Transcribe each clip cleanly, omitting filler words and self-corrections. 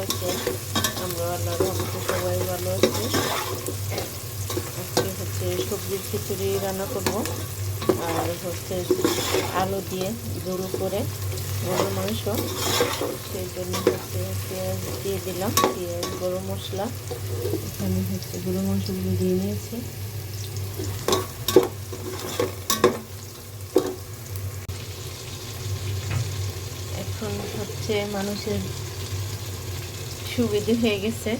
আছেন? আমরা আল্লাহর রহমতে সবাই ভালো আছি। আজকে হচ্ছে সবজির খিচুড়ি রান্না করব, আর হচ্ছে আলু দিয়ে ঝোল করে গরুর মাংস। সেই জন্য হচ্ছে পেঁয়াজ দিয়ে দিলাম, পেঁয়াজ গরম মশলা। এখানে হচ্ছে গরুর মাংসগুলো দিয়ে নিয়েছি। এখন হচ্ছে মানুষের সুবিধে হয়ে গেছে,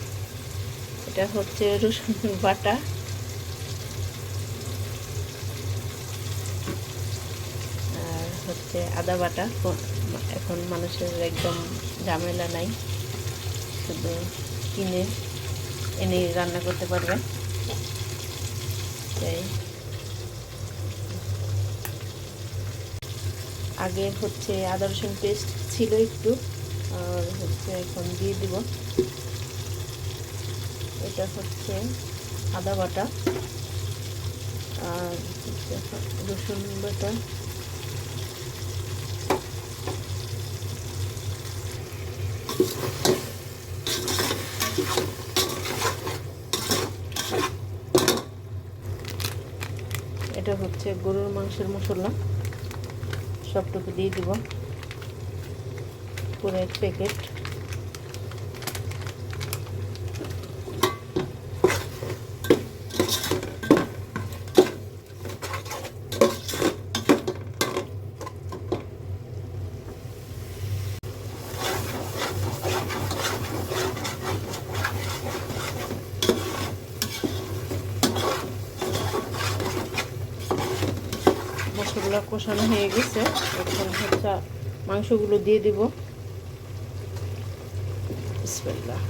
এটা হচ্ছে রসুন বাটা, আর হচ্ছে আদা বাটা। এখন মানুষের একদম ঝামেলা নাই, শুধু কিনে এনে রান্না করতে পারবে। তাই আগে হচ্ছে আদা রসুন পেস্ট ছিল একটু, আর হচ্ছে এখন দিয়ে দিব। এটা হচ্ছে আদা বাটা আর রসুন বাটা। এটা হচ্ছে গরুর মাংসের মশলা, সবটুকু দিয়ে দিব, পুরো এক প্যাকেট। মশলা কষানো হয়ে গেছে, এখন হচ্ছে মাংসগুলো দিয়ে দিব। বিসমিল্লাহ।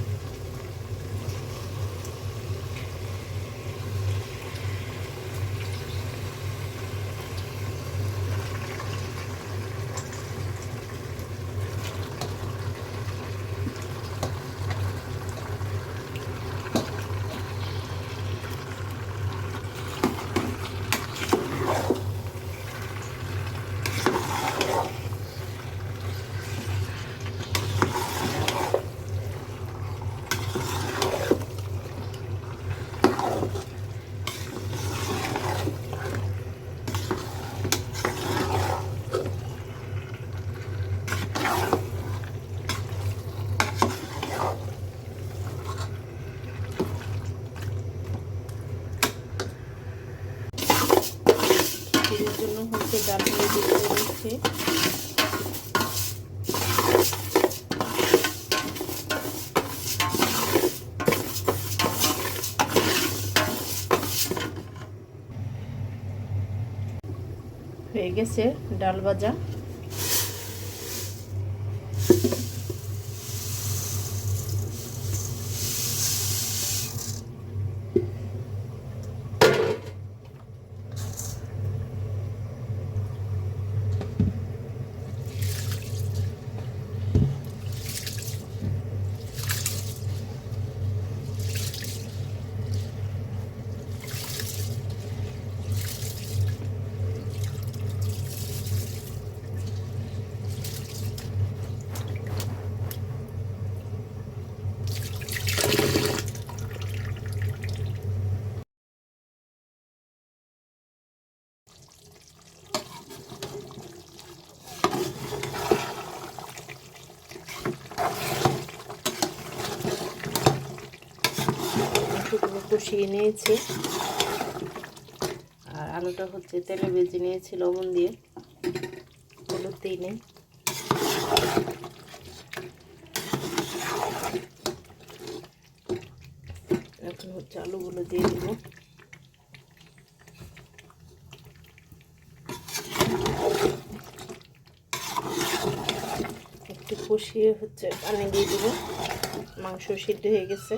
এর জন্য হচ্ছে ডাল দিয়ে দিচ্ছি। হয়ে গেছে ডাল ভাজা। কষিয়ে নিয়েছি, আর আলুটা হচ্ছে তেলে ভেজে নিয়েছি লবণ দিয়ে, হলুদ দিই নেই। এখন হচ্ছে আলুগুলো দিয়ে দিব, একটু কষিয়ে হচ্ছে পানি দিয়ে দিব। মাংস সিদ্ধ হয়ে গেছে,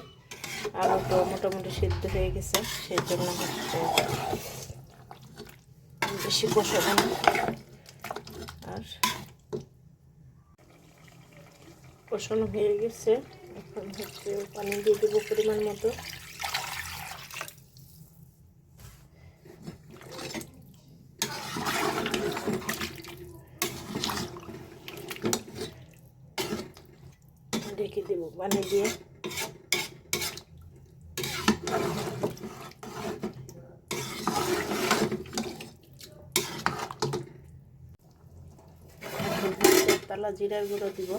আলুটা মোটামুটি সিদ্ধ হয়ে গেছে, সেই জন্য হচ্ছে বেশি কষাবো না। আর কষানো হয়ে গেছে, এখন হচ্ছে পানি দিয়ে দেবো পরিমাণ মতো। ঢেকে দেবো পানি দিয়ে তালা জিরার গুঁড়ো দিব।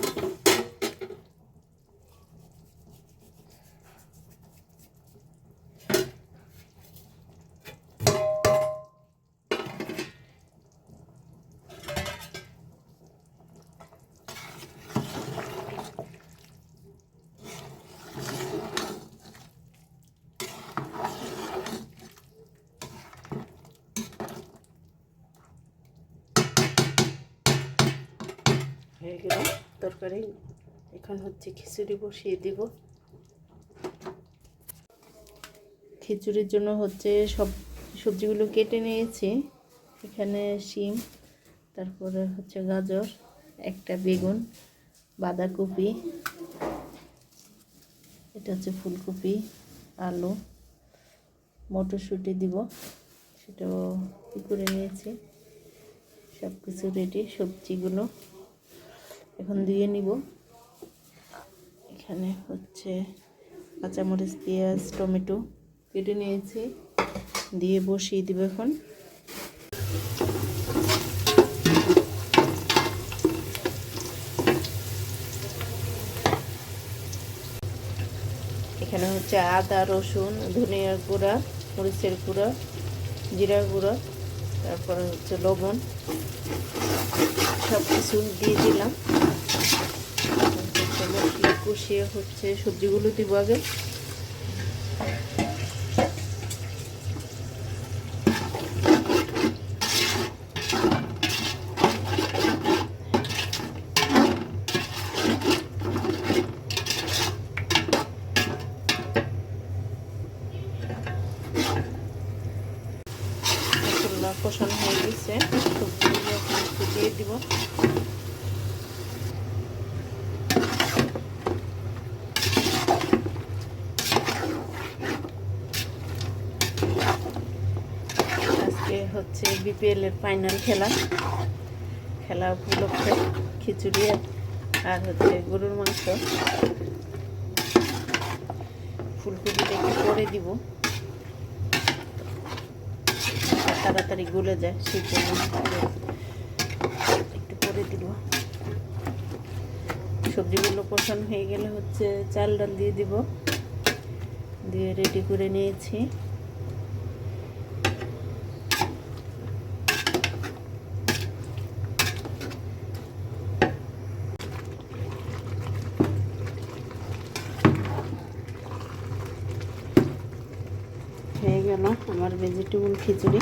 হয়ে গেল তরকারি। এখন হচ্ছে খিচুড়ি বসিয়ে দিব। খিচুড়ির জন্য হচ্ছে সব সবজিগুলো কেটে নিয়েছি। এখানে শিম, তারপরে হচ্ছে গাজর, একটা বেগুন, বাঁধাকপি, এটা হচ্ছে ফুলকপি, আলু, মটরশুঁটি দিব, সেটাও করে নিয়েছি। সব কিছু রেডি। সবজিগুলো এখন দিয়ে নিব। এখানে হচ্ছে কাঁচামরিচ, পেঁয়াজ, টমেটো কেটে নিয়েছি, দিয়ে বসিয়ে দিব। এখন এখানে হচ্ছে আদা, রসুন, ধনিয়ার গুঁড়া, মরিচের গুঁড়া, জিরার গুঁড়া, তারপরে হচ্ছে লবণ, সব কিছু দিয়ে দিলাম। মশলা কষিয়ে হচ্ছে সবজিগুলো দিব আগে। মশলা কষানো হয়ে গেছে, সবজিগুলো এখন একটু দিয়ে দিব। আজকে হচ্ছে বিপিএল এর ফাইনাল খেলা উপলক্ষে খিচুড়ি আর হচ্ছে গরুর মাংস। ফুলকপিটা একটু করে দিব, তাড়াতাড়ি গলে যায়, সেই জন্য একটু করে দিব। সবজিগুলো কষানো হয়ে গেলে হচ্ছে চাল ডাল দিয়ে দিব, দিয়ে রেডি করে নিয়েছি। হয়ে গেল আমার ভেজিটেবল খিচুড়ি।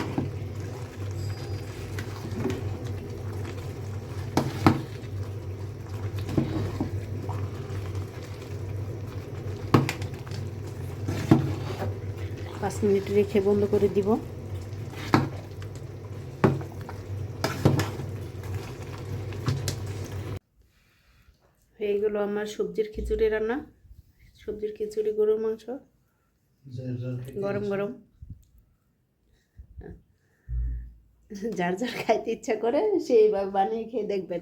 পাঁচ মিনিট রেখে বন্ধ করে দিব। হয়ে গেল আমার সবজির খিচুড়ি রান্না। সবজির খিচুড়ি, গরুর মাংস, গরম গরম। যার যার খাইতে ইচ্ছা করে সেই বানিয়ে খেয়ে দেখবেন।